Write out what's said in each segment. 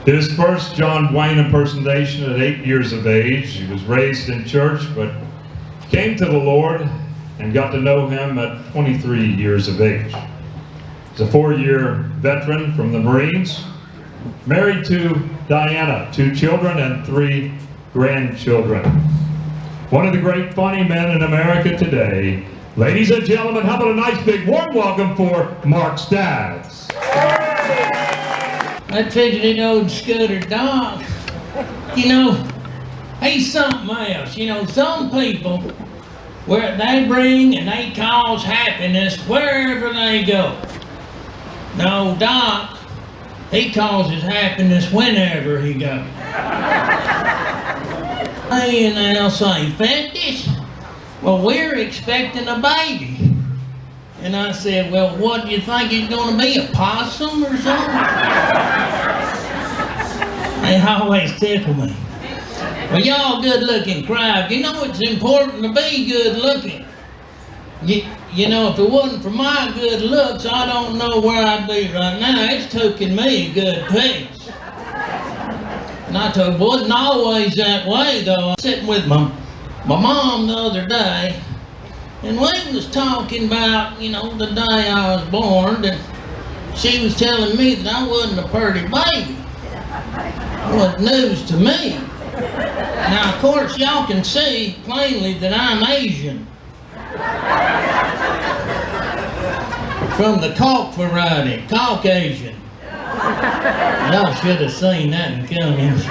Did his first John Wayne impersonation at 8 years of age. He was raised in church, but came to the Lord and got to know him at 23 years of age. He's a 4-year veteran from the Marines, married to Diana, 2 children and 3 grandchildren. One of the great funny men in America today. Ladies and gentlemen, how about a nice big warm welcome for Mark Staggs. That fidgety old scooter dog, you know, he's something else. You know, some people, where they bring and they cause happiness wherever they go. No, Doc, he causes happiness whenever he goes. Hey, and they'll say, Festus, well, we're expecting a baby. And I said, well, what do you think he's going to be, a possum or something? They always tickle me. Well, y'all good-looking crowd. You know it's important to be good-looking. You know, if it wasn't for my good looks, I don't know where I'd be right now. It's taken me a good piece. And I told, boy, it wasn't always that way, though. I was sitting with my mom the other day, and we was talking about, you know, the day I was born, and she was telling me that I wasn't a pretty baby. It was news to me. Now, of course, y'all can see plainly that I'm Asian. From the Cauk variety, Caucasian. Y'all should have seen that in Cummings.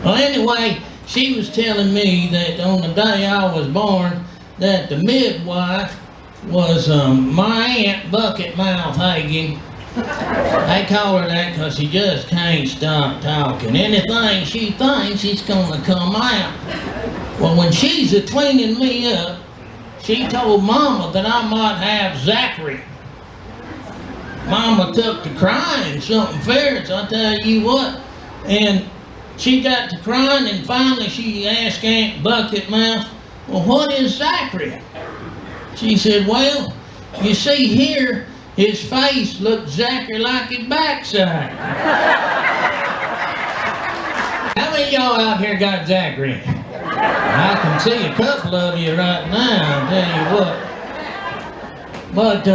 Well, anyway, she was telling me that on the day I was born, that the midwife was my Aunt Bucket Mouth Hagen. They call her that because she just can't stop talking. Anything she thinks, it's gonna come out. Well, when she's cleaning me up, she told Mama that I might have Zachary. Mama took to crying something fierce, I tell you what. And she got to crying, and finally she asked Aunt Bucket Mouth, well, what is Zachary? She said, well, you see here, his face looks exactly like his backside. How many of y'all out here got Zachary? I can see a couple of you right now, I'll tell you what. But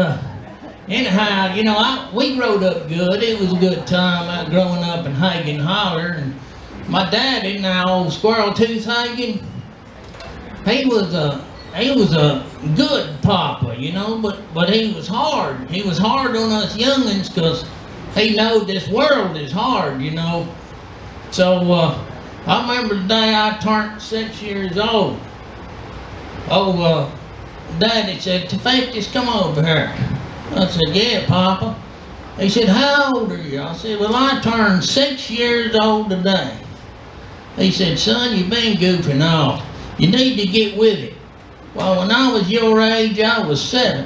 anyhow, you know, we growed up good. It was a good time growing up in Hagen Holler. And my daddy, now old Squirrel Tooth Hagen, he was a good papa, you know, but he was hard. He was hard on us youngins because he knowed this world is hard, you know. So I remember the day I turned 6 years old. Daddy said, Festus, come over here. I said, yeah, Papa. He said, how old are you? I said, well, I turned 6 years old today. He said, son, you've been goofing off. You need to get with it. Well, when I was your age, I was 7.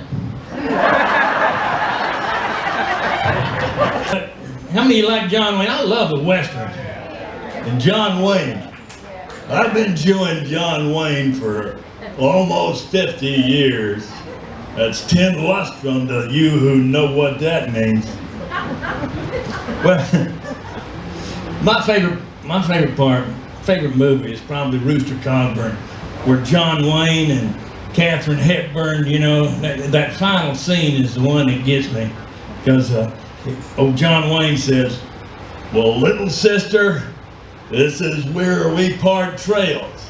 How many of you like John Wayne? I love the Westerns. And John Wayne. I've been chewing John Wayne for almost 50 years. That's 10 lustrum to you who know what that means. Well, my favorite movie is probably Rooster Cogburn, where John Wayne and Katharine Hepburn, you know, that final scene is the one that gets me. Because old John Wayne says, well, little sister, this is where we part trails.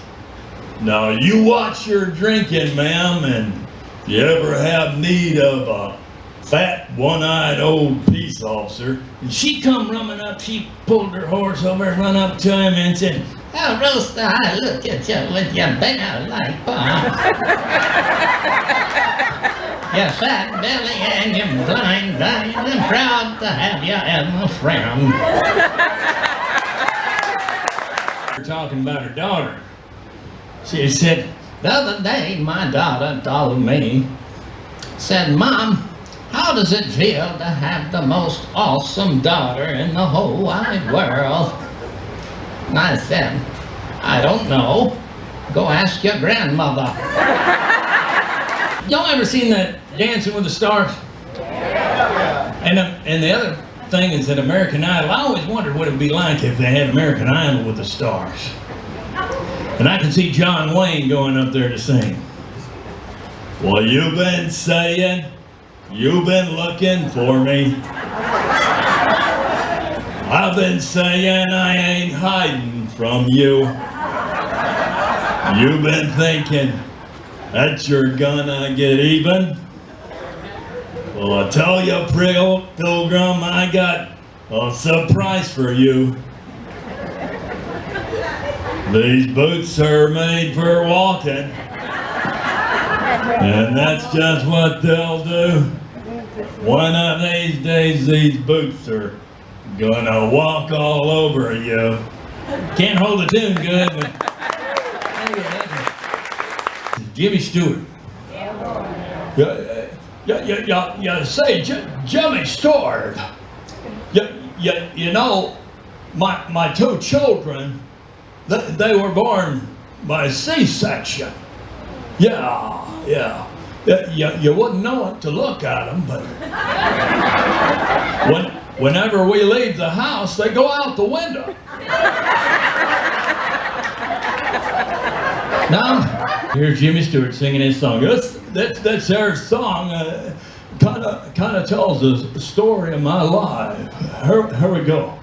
Now you watch your drinking, ma'am, and if you ever have need of a fat, one-eyed old peace officer. And she come running up, she pulled her horse over and run up to him and said, oh, Rooster, I look at you with your bell like pop. Your fat belly and your blind eyes, I'm proud to have you as my friend. We're talking about her daughter. She said, the other day my daughter told me, said, Mom, how does it feel to have the most awesome daughter in the whole wide world? And I said, I don't know. Go ask your grandmother. Y'all ever seen that Dancing with the Stars? Yeah. And the other thing is that American Idol, I always wondered what it would be like if they had American Idol with the stars. And I can see John Wayne going up there to sing. Well, you've been saying, you've been looking for me. I've been saying I ain't hiding from you. You've been thinking that you're gonna get even. Well, I tell you, Pilgrim, I got a surprise for you. These boots are made for walking, and that's just what they'll do. One of these days, these boots are gonna walk all over you. Can't hold the tune good, but Jimmy Stewart. You say Jimmy Stewart. You know, my two children, they were born by C-section. Yeah. You wouldn't know it to look at them, but whenever we leave the house, they go out the window. Now, here's Jimmy Stewart singing his song. That's their song. Kind of tells the story of my life. Here we go.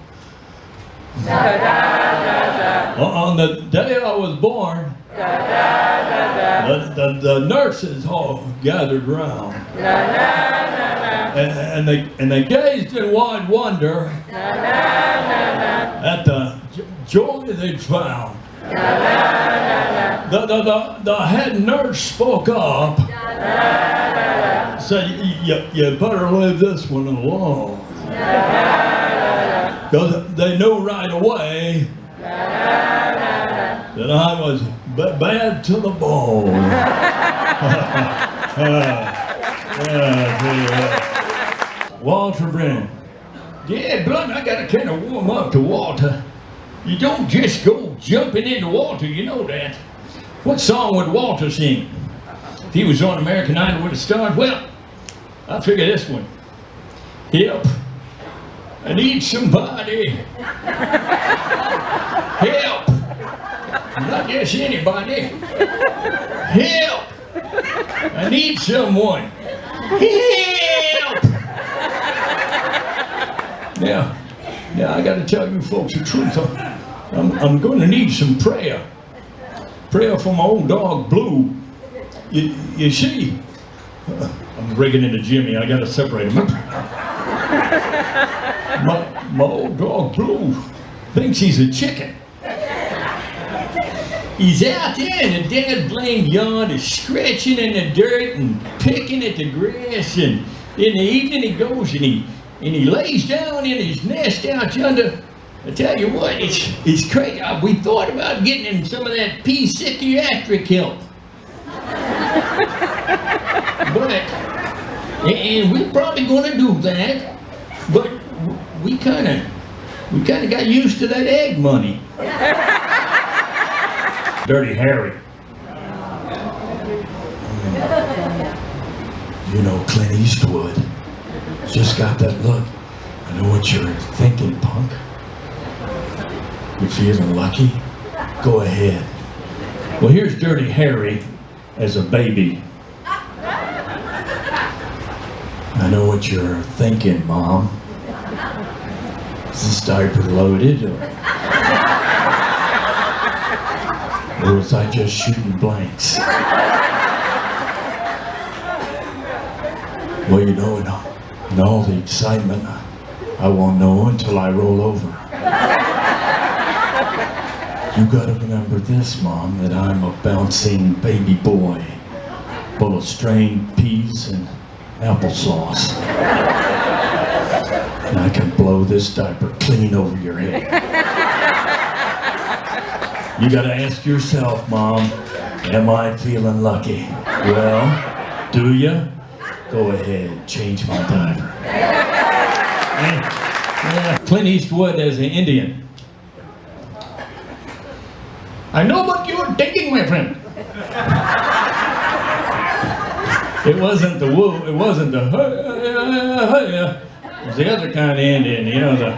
On the day I was born, the nurses all gathered round, and they gazed in wide wonder at the joy they'd found. The head nurse spoke up, said, you better leave this one alone. Because they knew right away that I was bad to the bone. Walter Brennan. Yeah, Blunt, I gotta kind of warm up to Walter. You don't just go jumping into Walter, you know that. What song would Walter sing? If he was on American Idol with a star, well, I figure this one. Help, I need somebody. Help, not just anybody. Help, I need someone. Help. Now I got to tell you folks the truth. I'm going to need some prayer. Prayer for my old dog Blue. You see, I'm breaking into Jimmy. I got to separate him. My old dog Blue thinks he's a chicken. He's out there in the dead blamed yard, scratching in the dirt and picking at the grass. And in the evening he goes and he lays down in his nest out yonder. I tell you what, it's crazy. We thought about getting him some of that psychiatric help. And we're probably going to do that. But we kind of got used to that egg money. Dirty Harry. You know, Clint Eastwood just got that look. I know what you're thinking, punk. You feeling lucky? Go ahead. Well, here's Dirty Harry as a baby. I know what you're thinking, Mom. Is this diaper loaded? Or was I just shooting blanks? Well, you know, in all the excitement, I won't know until I roll over. You gotta remember this, Mom, that I'm a bouncing baby boy, full of strained peas and applesauce. And I can blow this diaper clean over your head. You gotta ask yourself, Mom, am I feeling lucky? Well, do you? Go ahead, change my diaper. Clint Eastwood as an Indian. I know what you're thinking, my friend. It wasn't the woo, it wasn't the It's the other kind of Indian, you know, the,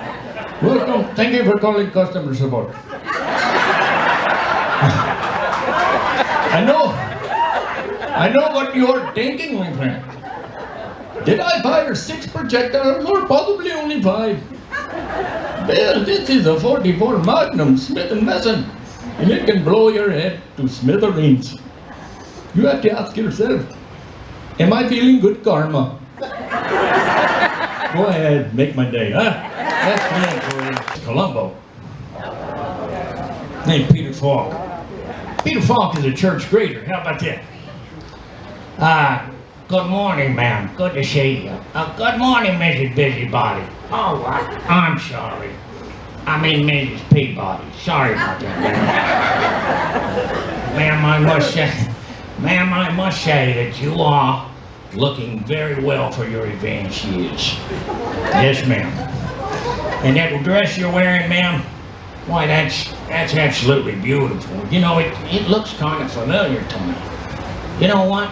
welcome, thank you for calling customer support. I know what you're thinking, my friend. Did I fire 6 projectiles or possibly only 5? Well, this is a 44 Magnum Smith & Wesson, and it can blow your head to smithereens. You have to ask yourself, am I feeling good karma? Go ahead, make my day, huh? That's me for Colombo. Named Peter Falk. Peter Falk is a church grader. How about that? Good morning, ma'am. Good to see you. Good morning, Mrs. Busybody. Oh, I'm sorry. I mean Mrs. Peabody. Sorry about that, ma'am. Ma'am, I must say that you are looking very well for your advanced years. Yes, ma'am. And that dress you're wearing, ma'am, why, that's absolutely beautiful. You know, it looks kind of familiar to me. You know what?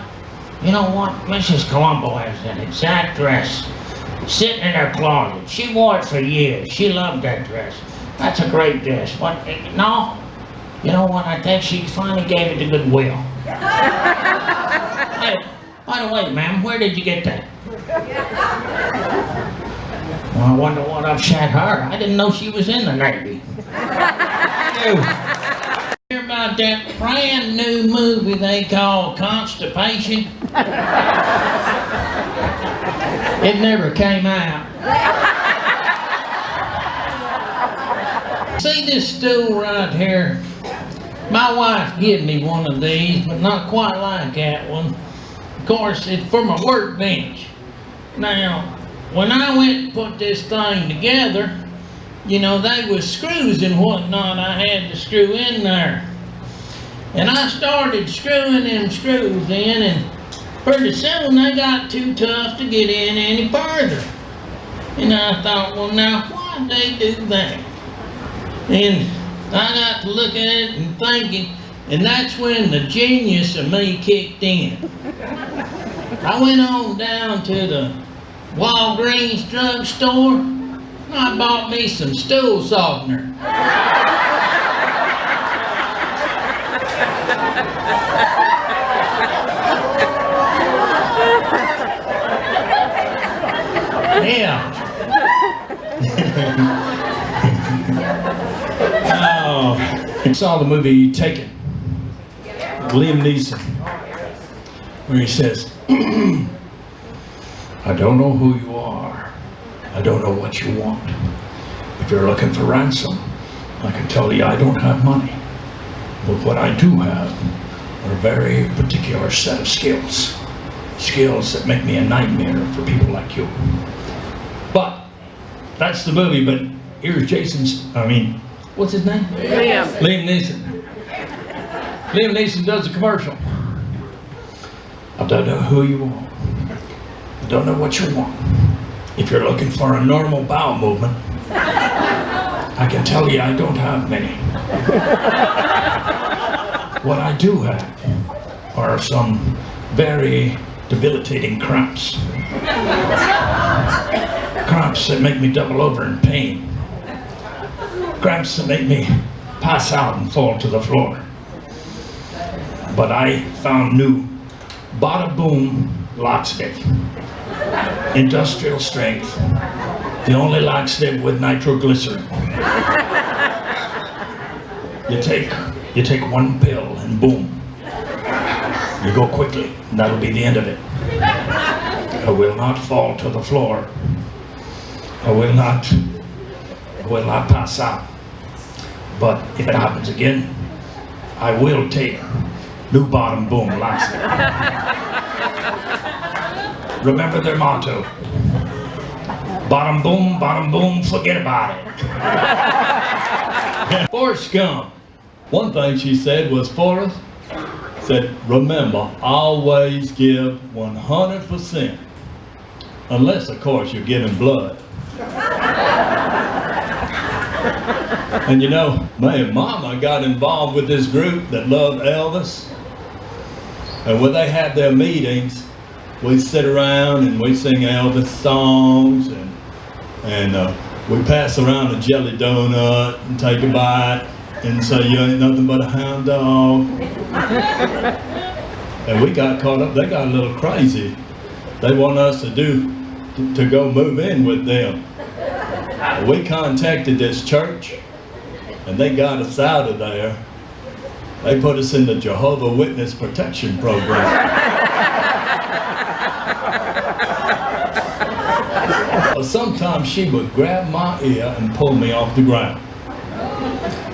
Mrs. Colombo has that exact dress sitting in her closet. She wore it for years. She loved that dress. That's a great dress. What? No? You know what? I think she finally gave it to Goodwill. Hey, by the way, ma'am, where did you get that? Well, I wonder what upset her. I didn't know she was in the Navy. Hear about that brand new movie they call Constipation? It never came out. See this stool right here? My wife gave me one of these, but not quite like that one. Of course, it's for my workbench. Now, when I went to put this thing together, you know, they was screws and whatnot I had to screw in there. And I started screwing them screws in, and pretty soon they got too tough to get in any further. And I thought, well, now, why'd they do that? And I got to looking at it and thinking, and that's when the genius of me kicked in. I went on down to the Walgreens drugstore, and I bought me some stool softener. Yeah. Oh, I saw the movie Taken, Liam Neeson, where he says, I don't know who you are. I don't know what you want. If you're looking for ransom, I can tell you I don't have money. But what I do have are a very particular set of skills. Skills that make me a nightmare for people like you. But, that's the movie, but here's what's his name? Liam. Liam Neeson. Liam Neeson does a commercial. I don't know who you are. I don't know what you want. If you're looking for a normal bowel movement, I can tell you I don't have many. What I do have are some very debilitating cramps. Cramps that make me double over in pain. Cramps that make me pass out and fall to the floor. But I found new Bada Boom locksmith. Industrial strength. The only locksmith with nitroglycerin. You take one pill and boom. You go quickly, and that'll be the end of it. I will not fall to the floor. I will not pass out. But if it happens again, I will take new bottom boom locksmith. Remember their motto. Bottom boom, forget about it. Forrest Gump. One thing she said was, Forrest, said, remember, always give 100%. Unless, of course, you're giving blood. And you know, my mama got involved with this group that loved Elvis. And when they had their meetings, we'd sit around and we'd sing Elvis songs and And we pass around a jelly donut and take a bite and say, you ain't nothing but a hound dog. And we got caught up, they got a little crazy. They want us to go move in with them. We contacted this church and they got us out of there. They put us in the Jehovah's Witness Protection Program. Sometimes she would grab my ear and pull me off the ground.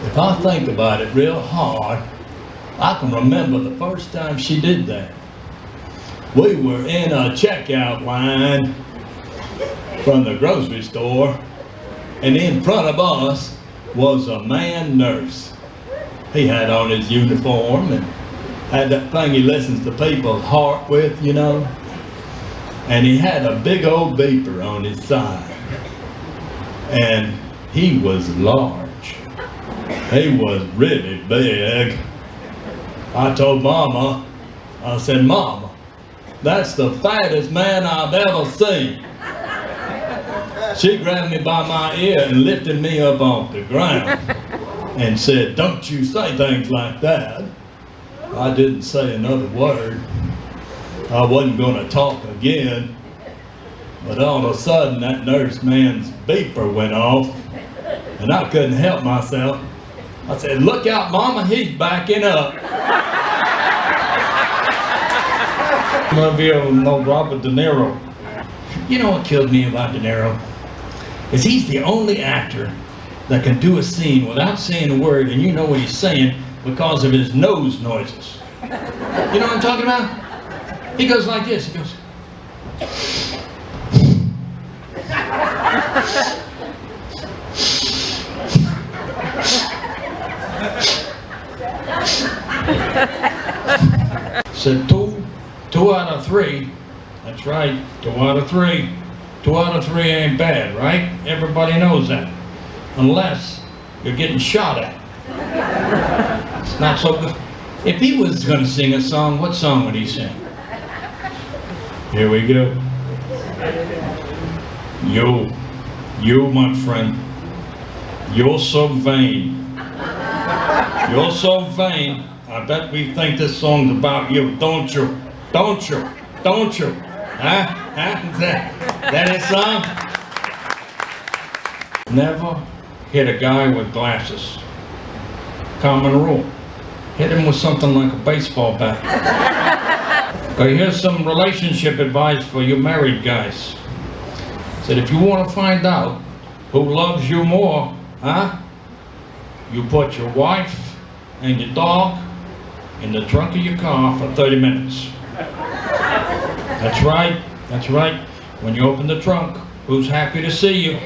If I think about it real hard, I can remember the first time she did that. We were in a checkout line from the grocery store, and in front of us was a man nurse. He had on his uniform and had that thing he listens to people's heart with, you know. And he had a big old beeper on his side. And he was large. He was really big. I told Mama, I said, Mama, that's the fattest man I've ever seen. She grabbed me by my ear and lifted me up off the ground and said, don't you say things like that. I didn't say another word. I wasn't going to talk again. But all of a sudden, that nurse man's beeper went off, and I couldn't help myself. I said, look out, Mama, he's backing up. I'm going to be able to know Robert De Niro. You know what killed me about De Niro? Is he's the only actor that can do a scene without saying a word, and you know what he's saying because of his nose noises. You know what I'm talking about? He goes like this, he goes. Said two out of three. That's right, 2 out of 3. 2 out of 3 ain't bad, right? Everybody knows that. Unless you're getting shot at. It's not so good. If he was going to sing a song, what song would he sing? Here we go. You, my friend, you're so vain. You're so vain. I bet we think this song's about you, don't you? Don't you? Don't you? Huh? Is that his song? Never hit a guy with glasses. Common rule. Hit him with something like a baseball bat. Okay, here's some relationship advice for you married guys. Said if you want to find out who loves you more, you put your wife and your dog in the trunk of your car for 30 minutes. That's right, that's right. When you open the trunk, who's happy to see you?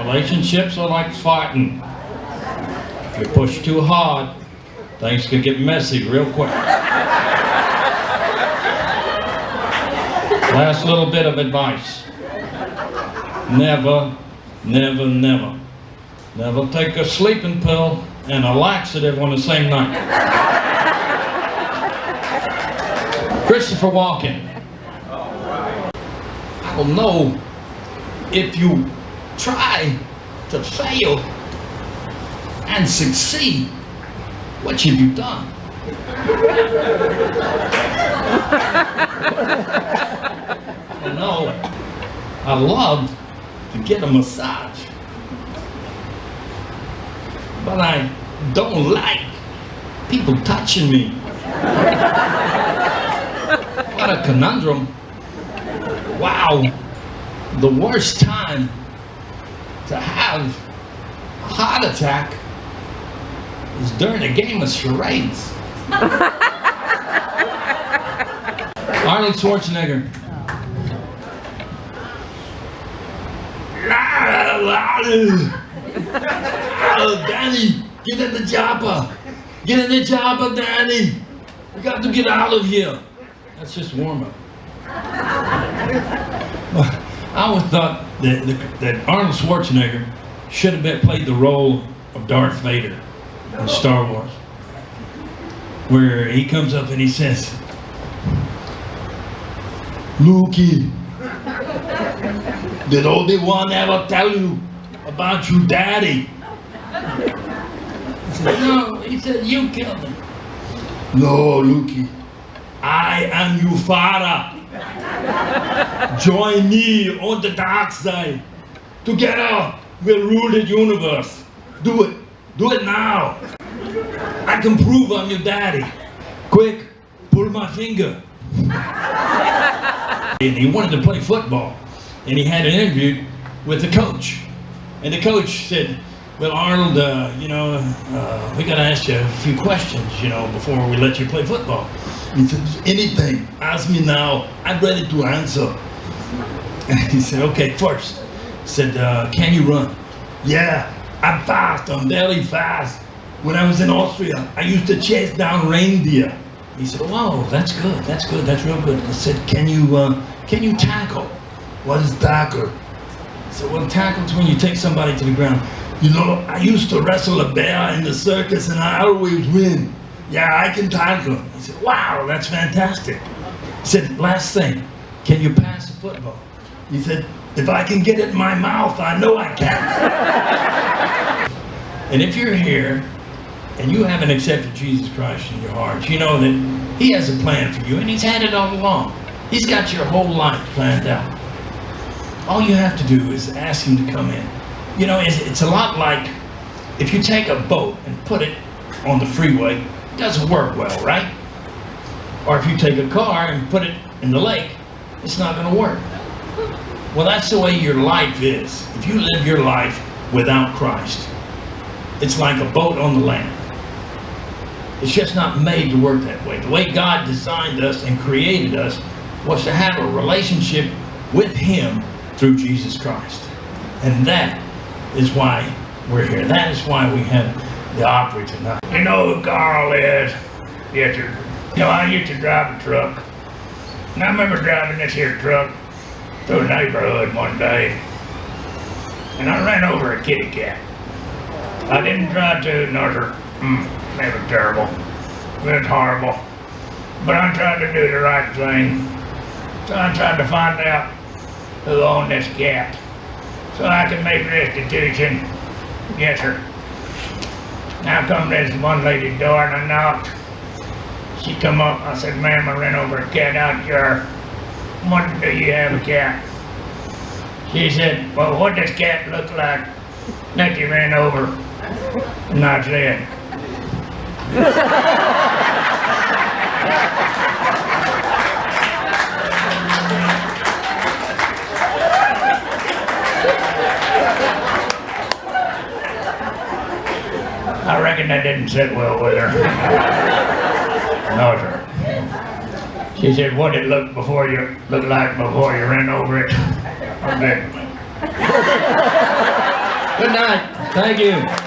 Relationships are like farting. If you push too hard, things can get messy real quick. Last little bit of advice. Never take a sleeping pill and a laxative on the same night. Christopher Walken. I don't know if you try to fail and succeed, what have you done? No, I love to get a massage, but I don't like people touching me. What a conundrum. Wow, the worst time to have a heart attack is during a game of charades. Arnold Schwarzenegger. Danny, get in the chopper. Get in the chopper, Danny. We got to get out of here. That's just warm-up. I always thought that Arnold Schwarzenegger should have played the role of Darth Vader in Star Wars, where he comes up and he says, Lukey, Did anyone ever tell you about your daddy? No, he said, you killed him. No, Lukey. I am your father. Join me on the dark side. Together, we'll rule the universe. Do it. Do it now. I can prove I'm your daddy. Quick, pull my finger. And he wanted to play football. And he had an interview with the coach. And the coach said, well, Arnold, we got to ask you a few questions, before we let you play football. He said, anything, ask me now, I'm ready to answer. And he said, okay, first, he said, can you run? Yeah, I'm fast, I'm very fast. When I was in Austria, I used to chase down reindeer. He said, whoa, that's good, that's real good. I said, can you tackle? What is tackle? I said, well, tackle's when you take somebody to the ground. I used to wrestle a bear in the circus and I always win. Yeah, I can tackle. He said, wow, that's fantastic. He said, last thing, can you pass a football? He said, if I can get it in my mouth, I know I can. And if you're here and you haven't accepted Jesus Christ in your heart, you know that He has a plan for you and He's had it all along. He's got your whole life planned out. All you have to do is ask Him to come in. It's a lot like if you take a boat and put it on the freeway, it doesn't work well, right? Or if you take a car and put it in the lake, it's not going to work. Well, that's the way your life is. If you live your life without Christ, it's like a boat on the land. It's just not made to work that way. The way God designed us and created us was to have a relationship with Him through Jesus Christ. And that is why we're here. That is why we have the Opry tonight. You know who Carl is? Yes, sir. I used to drive a truck. And I remember driving this here truck through a neighborhood one day. And I ran over a kitty cat. I didn't try to, no sir. It was terrible. It was horrible. But I tried to do the right thing. So I tried to find out who owned this cat, so I could make restitution. Yes, sir. Now come this one lady's door and I knocked. She come up, I said, ma'am, I ran over a cat out here. What do you have a cat? She said, well, what does cat look like that you ran over? And I said, I reckon that didn't sit well with her. No, sir. She said, what did it look like before you ran over it? Okay. Good night. Thank you.